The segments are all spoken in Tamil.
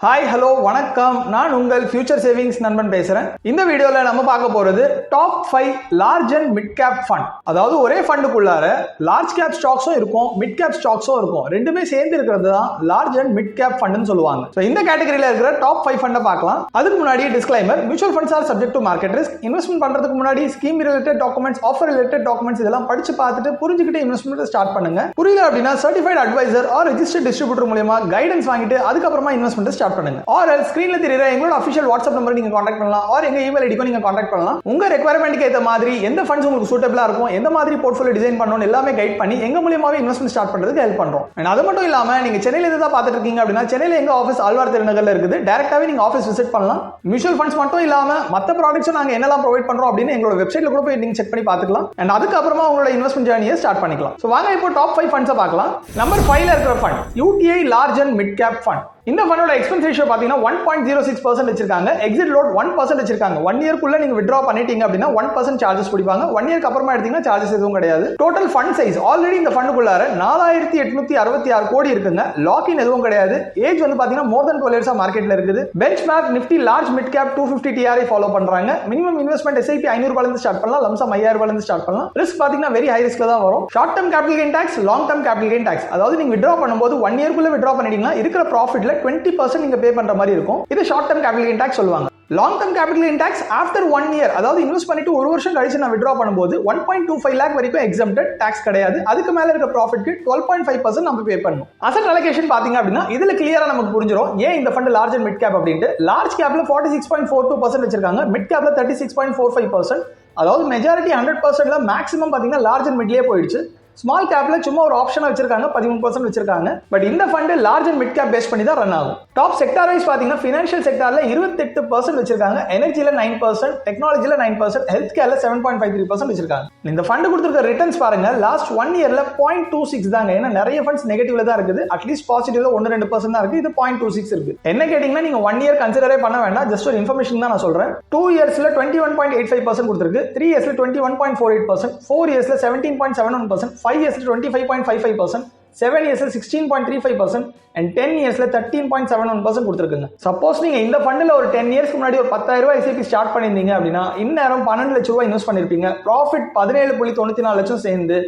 ஹாய் ஹலோ வணக்கம், நான் உங்கள் ஃபியூச்சர் சேவிங்ஸ் நண்பன் பேசுறேன். இந்த வீடியோல நம்ம பார்க்க போறது top 5 large and mid cap fund. அதாவது ஒரே ஃபண்டுக்குள்ளார லார்ஜ் கேப் ஸ்டாக்ஸும் இருக்கும், மிட் கேப் ஸ்டாக்ஸும் இருக்கும். ரெண்டுமே சேர்ந்து இருக்கிறது தான் லார்ஜ் அண்ட் மிட் கேப் ஃபண்ட்னு சொல்லுவாங்க. ஸோ இந்த கேட்டகரியில இருக்கிற டாப் 5 ஃபண்டை பார்க்கலாம். அதுக்கு முன்னாடி disclaimer, mutual funds are subject to market risk. Investment பண்றதுக்கு முன்னாடி scheme related documents, offer related documents இதெல்லாம் படிச்சு பார்த்துட்டு புரிஞ்சுக்கிட்டு இன்வெஸ்ட்மெண்ட் ஸ்டார்ட் பண்ணுங்க. புரியல அப்படின்னா certified advisor or registered distributor மூலமா கைடன்ஸ் வாங்கிட்டு அதுக்கப்புறமா இன்வெஸ்ட்மெண்ட் ஸ்டார்ட் பண்ணுங்க. ஆர் ஸ்கிரீன்ல தெரியுற எங்களோட அபிஷியல் வாட்ஸ்அப் நம்பர் நீங்க கான்டாக்ட் பண்ணலாம், ஆர் எங்க இமெயில் ஐடிக்கு நீங்க கான்டாக்ட் பண்ணலாம். உங்க ரெக்யர்மெண்ட்க்கு ஏத்த மாதிரி எந்த ஃபண்ட்ஸ் உங்களுக்கு சூட்டபிளா இருக்கும், எந்த மாதிரி போர்ட்ஃபோலியோ டிசைன் பண்ணனும் எல்லாமே கைட் பண்ணி எங்க மூலமாவே இன்வெஸ்ட்மெண்ட் ஸ்டார்ட் பண்றதுக்கு ஹெல்ப் பண்றோம். அண்ட் அது மட்டும் இல்லாம நீங்க சென்னையில இருந்து தான் பார்த்துட்டு இருக்கீங்க அப்படின்னா சென்னையில எங்க ஆஃபீஸ் ஆழ்வார் திருநகர்ல இருக்குது. டைரக்டாவே நீங்க ஆஃபீஸ் விசிட் பண்ணலாம். மியூச்சுவல் ஃபண்ட்ஸ் மட்டும் இல்லாம மத்த ப்ராடக்ட்ஸும் நாங்க என்னெல்லாம் ப்ரொவைட் பண்றோம் அப்படின்னு எங்களோட வெப்சைட்ல கூட போய் நீங்க செக் பண்ணி பார்த்துக்கலாம். அண்ட் அதுக்கப்புறமா உங்களோட இன்வெஸ்ட்மெண்ட் ஜர்னியை ஸ்டார்ட் பண்ணிக்கலாம். ஸோ வாங்க இப்போ டாப் 5 ஃபண்ட்ஸை பார்க்கலாம். நம்பர் 5ல இருக்கிற fund UTI large and mid cap fund. இந்த ஃபண்டோட எக்ஸ்பென்ஸ் ரேஷியோ பாத்தீங்கன்னா 1.06% வச்சிருக்காங்க. எக்ஸிட் லோட் 1% வச்சிருக்காங்க. 1 இயர்க்குள்ள நீங்க வித்ட்ரா பண்ணிட்டீங்க அப்படின்னா 1% சார்ஜஸ் பிடிப்பாங்க. 1 இயர்க்கு அப்புறமா எடுத்தீங்கன்னா சார்ஜஸ் எதுவும் கிடையாது. டோட்டல் ஃபண்ட் சைஸ் ஆல்ரெடி இந்த ஃபண்டுக்குள்ளார 4866 கோடி இருக்குங்க. லாக்இன் எதுவும் கிடையாது. ஏஜ் வந்து பாத்தீங்கன்னா மோர் தென் 12 இயர்ஸா மார்க்கெட்ல இருக்குது. Benchmark Nifty large mid cap 250 TRI follow பண்றாங்க. மினிமம் இன்வெஸ்ட்மெண்ட் SIP 500 ரூபாயில இருந்து ஸ்டார்ட் பண்ணலாம். லம்சம் 5000 ரூபாயில இருந்து ஸ்டார்ட் பண்ணலாம். ரிஸ்க் பாத்தீங்கன்னா வெரி ஹை ரிஸ்க்ல தான் வரும். Short term capital gain tax, long term capital gain tax. அதாவது நீங்க வித்ட்ரா பண்ணும்போது 1 இயர்க்குள்ள வித்ட்ரா பண்ணிட்டீங்கன்னா இருக்கிற ப்ராஃபிட்ல 20% பே பண்ற மாதிரி இருக்கும். இது short term capital gain tax சொல்லுவாங்க. Long term capital gain tax after 1 year, அதாவது இன்வெஸ்ட் பண்ணிட்டு ஒரு வருஷம் கழிச்சு நான் வித்ட்ரா பண்ணும்போது 1.25 lakh வரைக்கும் எக்ஸம்ப்டட், டாக்ஸ் கிடையாது. அதுக்கு மேல இருக்க ப்ராஃபிட்க்கு 12.5% நம்ம பே பண்ணணும். அசெட் அலோகேஷன் பாத்தீங்க அப்படின்னா இதுல கிளியரா நமக்கு புரிஞ்சிரும் ஏன் இந்த fund large and mid gap அப்படின்ட்டு. லார்ஜ் கேப்ல 46.42% வச்சிருக்காங்க, மிட் கேப்ல 36.45%. அதாவது மெஜாரிட்டி 100%ல மேக்ஸிமம் பாத்தீங்கன்னா லார்ஜ் அண்ட் மிட்லயே போயிடுச்சு. ஸ்மால் கேப்ல சும்மா ஒரு ஆப்ஷன் வச்சிருக்காங்க, 13% வச்சிருக்காங்க. பட் இந்த fund large and mid cap base பண்ணி தான் ரன் ஆகும். டாப் செக்டார் வைஸ் பாத்தீங்கன்னா ஃபினான்ஷியல் செக்டார்ல 28% வச்சிருக்காங்க, எனர்ஜில 9%, டெக்னாலஜில 9%, ஹெல்த் கேர்ல 7.53% வச்சிருக்காங்க. இந்த ஃபண்ட் கொடுத்திருக்க ரிட்டர்ன்ஸ் பாருங்க, லாஸ்ட் 1 இயர்ல 0.26 தாங்க. ஏன்னா நிறைய ஃபண்ட்ஸ் நெகட்டிவ்ல தான் இருக்குது. அட்லீஸ்ட் பாசிட்டிவ்ல 1-2% தான் இருக்கு. இது 0.26 இருக்கு. என்ன கேட்டீங்கன்னா நீங்க 1 இயர் கன்சிடரே பண்ண வேண்டாம், ஜஸ்ட் ஒரு இன்ஃபர்மேஷன் தான் நான் சொல்றேன். 2 இயர்ஸ்ல 21.85% கொடுத்திருக்கு, 3 இயர்ஸ்ல 21.48%, 4 இயர்ஸ்ல 17.71%, 5 years 25.55%, 7 years 16.35% and 10 years 13.71% கொடுத்திருக்குங்க. Suppose நீங்க இந்த ஃபண்ட்ல ஒரு 10 இயர்ஸ்க்கு முன்னாடி ஒரு 10,000 ரூபாய் SIP ஸ்டார்ட் பண்ணிருந்தீங்க அப்படின்னா இந்நேரம் 12 லட்சம் ரூபாய் இன்வெஸ்ட் பண்ணிருப்பீங்க. ப்ராஃபிட் 17.94 லட்சம் சேர்ந்து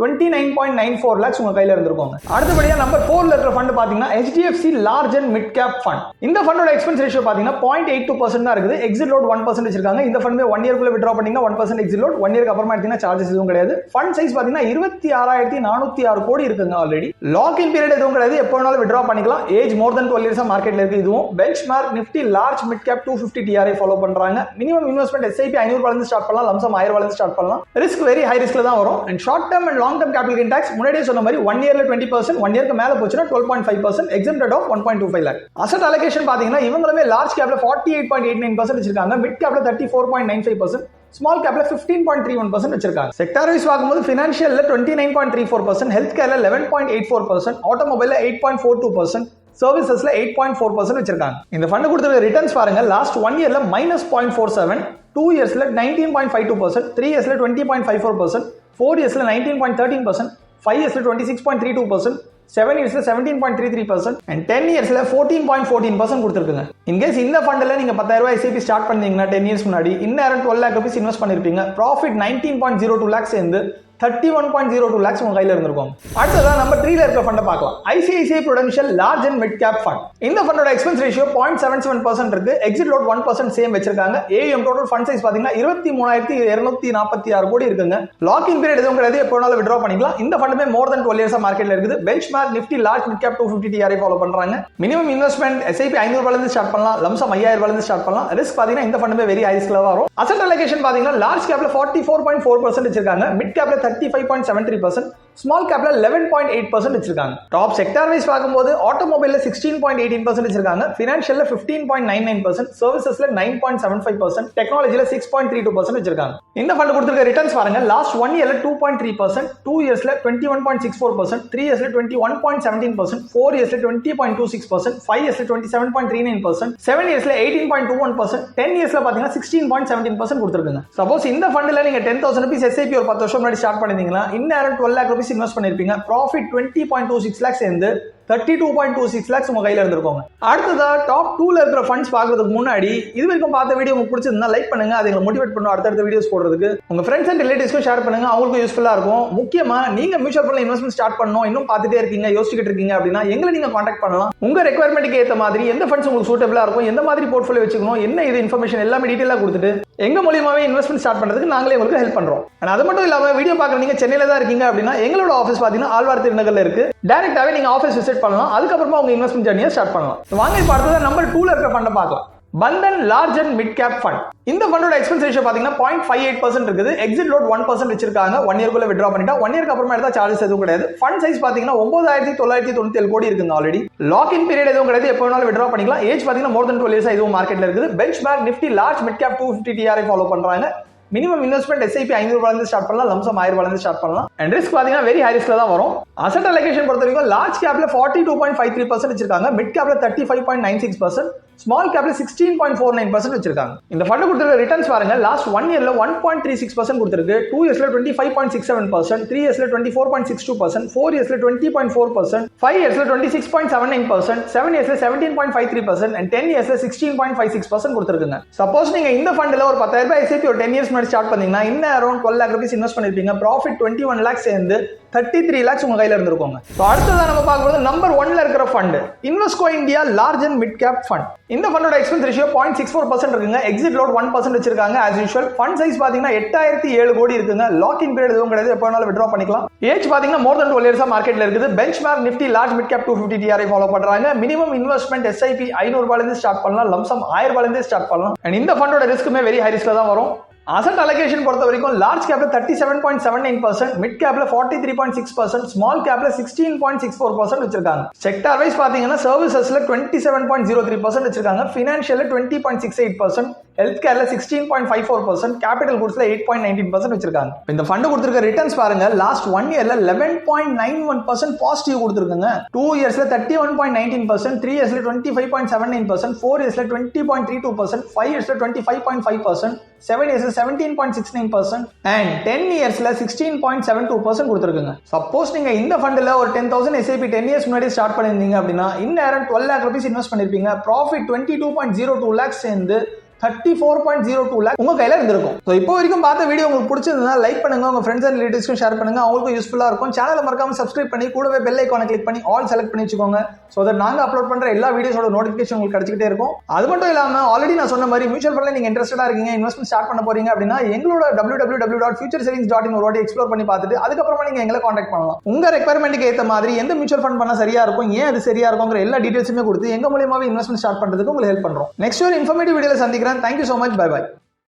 29.94 lakhs உங்க கையில இருந்திருக்கும். அடுத்தபடியா நம்பர் 4ல இருக்கிற ஃபண்ட் பாத்தீங்கன்னா HDFC large and mid cap fund. இந்த ஃபண்டோட எக்ஸ்பென்ஸ் ரேஷியோ பாத்தீங்கன்னா 0.82% தான் இருக்குது. எக்ஸிட் லோட் 1% வச்சிருக்காங்க. இந்த ஃபண்ட் 1 இயர்க்குள்ள வித்ட்ரா பண்ணீங்கன்னா 1% எக்ஸிட் லோட், 1 இயர்க்கு அப்புறமா எடுத்தீங்கன்னா சார்ஜஸ் எதுவும் கிடையாது. ஃபண்ட் சைஸ் பாத்தீங்கன்னா 26,406 கோடி இருக்குங்க ஆல்ரெடி. லாக்-இன் பீரியட் எதுவும் கிடையாது, எப்போ வேணாலும் வித்ட்ரா பண்ணிக்கலாம். ஏஜ் மோர் தென் 12 இயர்ஸா மார்க்கெட்ல இருக்கு. இதுவும் benchmark Nifty large mid cap 250 TRI follow பண்றாங்க. மினிமம் இன்வெஸ்ட்மெண்ட் SIP 500 ரூபாயில இருந்து ஸ்டார்ட் பண்ணலாம், லம்சம் 1000 ரூபாயில இருந்து ஸ்டார்ட் பண்ணலாம். ரிஸ்க் வெரி ஹை ரிஸ்க்ல தான் வரும். And short term and long term capital gain tax முன்னாடியே சொன்ன மாதிரி 1 இயர்ல 20%, 1 இயர்க்கு மேல போச்சுனா 12.5%, exempted of 1.25 lakh. Asset allocation பாத்தீங்கன்னா இவங்களுமே லார்ஜ் கேப்ல 48.89% வச்சிருக்காங்க, மிட் கேப்ல 34.95%, ஸ்மால் கேப்ல 15.31% வச்சிருக்காங்க. செக்டார் வைஸ் பார்க்கும்போது ஃபினான்ஷியல்ல 29.34%, ஹெல்த் கேர்ல 11.84%, ஆட்டோமொபைல்ல 8.42%, சர்வீசஸ்ல 8.4% வச்சிருக்காங்க. இந்த ஃபண்ட் கொடுத்திருக்க ரிட்டர்ன்ஸ் பாருங்க, லாஸ்ட் 1 இயர்ல -0.47, 2 இயர்ஸ்ல 19.52%, 3 இயர்ஸ்ல 20.54%, 4 இயர்ஸ்ல 19.13%, 5 இயர்ஸ்ல 26.32%, 7 இயர்ஸ்ல 17.33% and 10 இயர்ஸ்ல 14.14% கொடுத்திருக்குங்க. இன்கேஸ் இந்த ஃபண்ட்ல நீங்க 10,000 ரூபாய் SIP ஸ்டார்ட் பண்ணீங்கன்னா 10 இயர்ஸ் முன்னாடி இந்நேரம் 12 lakh rupees இன்வெஸ்ட் பண்ணிருப்பீங்க. ப்ராஃபிட் 19.02 lakhs சேர்ந்து 31.02 lakhs உங்க கையில இருந்திருக்கும். அடுத்ததா நம்பர் 3ல இருக்க ஃபண்ட பார்க்கலாம். ICICI Prudential large and mid cap fund. இந்த ஃபண்டோட எக்ஸ்பென்ஸ் ரேஷியோ 0.77% இருக்கு. எக்ஸிட் லோட் 1% சேம் வச்சிருக்காங்க. AUM டோட்டல் ஃபண்ட் சைஸ் பாத்தீங்கன்னா 23,246 கோடி இருக்குங்க. லாக்-இன் பீரியட் எதுவும் கிடையாது, எப்போ வேணாலும் வித்ட்ரா பண்ணிக்கலாம். இந்த ஃபண்டுமே மோர் தென் 12 இயர்ஸா மார்க்கெட்ல இருக்குது. Benchmark Nifty large mid cap 250 TRI follow பண்றாங்க. மினிமம் இன்வெஸ்ட்மெண்ட் SIP 500 ரூபாயில இருந்து ஸ்டார்ட் பண்ணலாம், லம்சம் 5000 ரூபாயில இருந்து ஸ்டார்ட் பண்ணலாம். ரிஸ்க் பாத்தீங்கன்னா இந்த ஃபண்டுமே வெரி ஹை ரிஸ்க்ல வரும். அசெட் அலோகேஷன் பாத்தீங்கன்னா லார்ஜ் கேப்ல 44.4% வச்சிருக்காங்க, மிட் கேப்ல 35.73%, ஸ்மால் கேப்ல 11.8% வச்சிருக்காங்க. டாப் செக்டார் வைஸ் பார்க்கும்போது ஆட்டோமொபைல்ல 16.18% வச்சிருக்காங்க, ஃபினான்ஷியல்ல 15.99%, சர்வீசஸ்ல 9.75%, டெக்னாலஜில 6.32% வச்சிருக்காங்க. இந்த ஃபண்ட் கொடுத்திருக்க ரிட்டர்ன்ஸ் பாருங்க, லாஸ்ட் 1 இயர்ல 2.3%, 2 இயர்ஸ்ல 21.64%, 3 இயர்ஸ்ல 21.17%, 4 இயர்ஸ்ல 20.26%, 5 இயர்ஸ்ல 27.39%, 7 இயர்ஸ்ல 18.21%, 10 இயர்ஸ்ல பாத்தீங்கன்னா 16.17% கொடுத்திருக்காங்க. சப்போஸ் இந்த ஃபண்ட்ல நீங்க 10,000 rupees SIP ஒரு 10 வருஷம் முன்னாடி ஸ்டார்ட் பண்ணிருந்தீங்கன்னா இந்நேரம் 12 lakh rupees rupees இன்வெஸ்ட் பண்ணிருப்பீங்க. ப்ராஃபிட் 20.26 lakhs சேர்ந்து 32.26 lakhs உங்க கையில இருந்திருக்கோங்க. அடுத்ததா டாப் 2ல இருக்கிற ஃபண்ட்ஸ் பாக்குறதுக்கு முன்னாடி இது வரைக்கும் பார்த்த வீடியோ உங்களுக்கு பிடிச்சிருந்தா லைக் பண்ணுங்க. அதை எங்களை மோட்டிவேட் பண்ணும் அடுத்தடுத்த வீடியோஸ் போடுறதுக்கு. உங்க ஃப்ரெண்ட்ஸ் அண்ட் ரிலேட்டிவ்ஸ்க்கும் ஷேர் பண்ணுங்க, அவங்களுக்கும் யூஸ்ஃபுல்லா இருக்கும். முக்கியமா நீங்க மியூச்சுவல் ஃபண்ட்ல இன்வெஸ்ட்மெண்ட் ஸ்டார்ட் பண்ணணும் இன்னும் பார்த்துட்டே இருக்கீங்க, யோசிச்சுட்டு இருக்கீங்க அப்படின்னா எங்களை நீங்க கான்டாக்ட் பண்ணலாம். உங்க ரெக்யர்மெண்ட்டுக்கு ஏற்ற மாதிரி எந்த ஃபண்ட்ஸ் உங்களுக்கு சூட்டபிளா இருக்கும், எந்த மாதிரி போர்ட்ஃபோலியோ வச்சுக்கணும், என்ன இது இன்ஃபர்மேஷன் எல்லாமே டீடைலா கொடுத்துட்டு எங்க மூலியமாவே இன்வெஸ்ட்மெண்ட் ஸ்டார்ட் பண்றதுக்கு நாங்களே உங்களுக்கு ஹெல்ப் பண்றோம். அது மட்டும் இல்லாம வீடியோ பாக்குற நீங்க சென்னையில தான் இருக்கீங்க அப்படின்னா எங்களோட ஆஃபீஸ் பாத்தீங்கன்னா ஆழ்வார் திருநகர்ல இருக்கு. டைரக்டாவே நீங்க ஆஃபீஸ் விசிட் பண்ணலாம். அதுக்கப்புறமா உங்க இன்வெஸ்ட்மெண்ட் ஜர்னியை ஸ்டார்ட் பண்ணலாம். வாங்க இப்ப அடுத்தது நம்பர் 2ல இருக்கிற ஃபண்டை பார்க்கலாம். Bandhan large and mid cap fund. இந்த ஃபண்டோட எக்ஸ்பென்ஸ் ரேஷியோ பாத்தீங்கன்னா 0.58% இருக்குது. எக்ஸிட் லோட் 1% வச்சிருக்காங்க. 1 இயர்க்குள்ள வித்ட்ரா பண்ணிட்டா 1 இயர்க்கு அப்புறமா எடுத்தா சார்ஜஸ் எதுவும் கிடையாது. ஃபண்ட் சைஸ் பாத்தீங்கன்னா 9997 கோடி இருக்குங்க. ஆல்ரெடி லாக் இன் பீரியட் எதுவும் கிடையாது, எப்போ வேணாலும் வித்ட்ரா பண்ணிக்கலாம். ஏஜ் பாத்தீங்கன்னா more than 12 years இதுவும் மார்க்கெட்ல இருக்குது. Bench mark Nifty large mid cap 250 TRI follow பண்றாங்க. மினிமம் இன்வெஸ்ட்மெண்ட் SIP 500 ரூபாயிலிருந்து ஸ்டார்ட் பண்ணலாம், லம்சம் 1000 ரூபாயிலிருந்து ஸ்டார்ட் பண்ணலாம். அண்ட் ரிஸ்க் பாத்தீங்கன்னா வெரி ஹை ரிஸ்க்ல தான் வரும். அசெட் அலோகேஷன் பொறுத்த வரைக்கும் லார்ஜ் கேப்ல 42.53% வச்சிருக்காங்க, மிட் கேப்ல 35.96%, ஸ்மால் கேப்ல 16.49% வச்சிருக்காங்க. இந்த ஃபண்ட் கொடுத்திருக்க ரிட்டர்ன்ஸ் பாருங்க. லாஸ்ட் 1 இயர்ல 1.36% கொடுத்திருக்கு, 2 இயர்ஸ்ல 25.67%, 3 இயர்ஸ்ல 24.62%, 4 இயர்ஸ்ல 20.4%, 5 இயர்ஸ்ல 26.79%, 7 இயர்ஸ்ல 17.53% and 10 இயர்ஸ்ல 16.56% கொடுத்திருக்குங்க. சப்போஸ் நீங்க இந்த ஃபண்ட்ல ஒரு 10,000 ரூபாய் SIP ஒரு 10 இயர்ஸ் முன்னாடி ஸ்டார்ட் பண்ணீங்கன்னா இன்னும் அரௌண்ட் 12 lakh rupees இன்வெஸ்ட் பண்ணிருப்பீங்க. ப்ராஃபிட் 21 lakhs சேர்ந்து 33 lakhs உங்க கையில இருந்திருக்கோங்க. அடுத்ததா நம்ம பார்க்கும்போது நம்பர் 1ல இருக்கிற fund Invesco India large and mid cap fund. இந்த ஃபண்டோட எக்ஸ்பென்ஸ் ரேஷியோ 0.64% இருக்குங்க. எக்ஸிட் லோட் 1% வச்சிருக்காங்க. as usual ஃபண்ட் சைஸ் பாத்தீங்கன்னா 8007 கோடி இருக்குங்க. லாக் இன் பீரியட் எதுவும் கிடையாது, எப்போ வேணாலும் வித்ட்ரா பண்ணிக்கலாம். ஏஜ் பாத்தீங்கன்னா more than 12 years மார்க்கெட்ல இருக்குது. Bench mark Nifty large mid cap 250 TRI follow பண்றாங்க. மினிமம் இன்வெஸ்ட்மெண்ட் SIP 500 ரூபாயிலிருந்து ஸ்டார்ட் பண்ணலாம், லம்சம் 1000 ரூபாயிலிருந்து ஸ்டார்ட் பண்ணலாம். அண்ட் இந்த ஃபண்டோட ரிஸ்க்குமே வெரி ஹை ரிஸ்க்ல தான் வரும். அசெட் அலோகேஷன் பொறுத்த வரைக்கும் லார்ஜ் கேப்ல 37.79%, மிட் கேப்ல 43.6%, ஸ்மால் கேப்ல 16.64% வச்சிருக்காங்க. செக்டார் வைஸ் பாத்தீங்கன்னா சர்வீசஸ்ல 27.03% வச்சிருக்காங்க, ஃபினான்ஷியல்ல 20.68%, ஹெல்த் கேர்ல 16.54%, கேபிட்டல் குட்ஸ்ல 8.19% வச்சிருக்காங்க. இந்த ஃபண்ட் கொடுத்திருக்க ரிட்டர்ன்ஸ் பாருங்க. லாஸ்ட் 1 இயர்ல 11.91% பாசிட்டிவ் கொடுத்திருக்காங்க, 2 இயர்ஸ்ல 31.19%, 3 இயர்ஸ்ல 25.79%, 4 இயர்ஸ்ல 20.32%, 5 இயர்ஸ்ல 25.5%, 7 இயர்ஸ்ல 17.69% and 10 இயர்ஸ்ல 16.72% கொடுத்திருக்குங்க. சப்போஸ் நீங்க இந்த ஃபண்ட்ல ஒரு 10,000 SIP 10 இயர்ஸ் முன்னாடி ஸ்டார்ட் பண்ணிருந்தீங்க அப்படின்னா இன்னும் 12 lakh rupees இன்வெஸ்ட் பண்ணிருப்பீங்க. ப்ராஃபிட் 22.02 lakhs சேர்ந்து 34.02 lakh உங்க கையில இருந்திருக்கும். சோ இப்போ வரைக்கும் பார்த்த வீடியோ உங்களுக்கு பிடிச்சிருந்தா லைக் பண்ணுங்க, உங்க ஃப்ரெண்ட்ஸ் அண்ட் ரிலேட்டிவ்ஸ்க்கும் ஷேர் பண்ணுங்க, அவங்களுக்கும் யூஸ்ஃபுல்லா இருக்கும். சேனலை மறக்காம சப்ஸ்கிரைப் பண்ணி கூடவே பெல் ஐகானை கிளிக் பண்ணி ஆல் செலக்ட் பண்ணி வச்சுக்கோங்க. சோ தட் நாங்க அப்லோட் பண்ற எல்லா வீடியோஸோட நோட்டிபிகேஷன் உங்களுக்கு கிடைச்சிட்டே இருக்கும். அது மட்டும் இல்லாம ஆல்ரெடி நான் சொன்ன மாதிரி மியூச்சுவல் ஃபண்ட்ல நீங்க இன்ட்ரெஸ்டடா இருக்கீங்க, இன்வெஸ்ட்மெண்ட் ஸ்டார்ட் பண்ண போறீங்க அப்படின்னா எங்களோட www.futuresavings.in ஒரு வாட்டி எக்ஸ்ப்ளோர் பண்ணி பார்த்துட்டு அதுக்கப்புறமா நீங்க எங்களை கான்டாக்ட் பண்ணலாம். உங்க ரெக்யர்மெண்ட்டுக்கு ஏற்ற மாதிரி எந்த மியூச்சுவல் ஃபண்ட் பண்ணா சரியா இருக்கும், ஏன் அது சரியா இருக்குங்கிற எல்லா டீடைல்ஸுமே கொடுத்து எங்க மூலமாவே இன்வெஸ்ட்மெண்ட் ஸ்டார்ட் பண்றதுக்கு உங்களுக்கு ஹெல்ப் பண்றோம். நெக்ஸ்ட் ஒரு இன்ஃபர்மேட்டிவ் வீடியோல சந்திக்கிறேன். Thank you so much. Bye bye.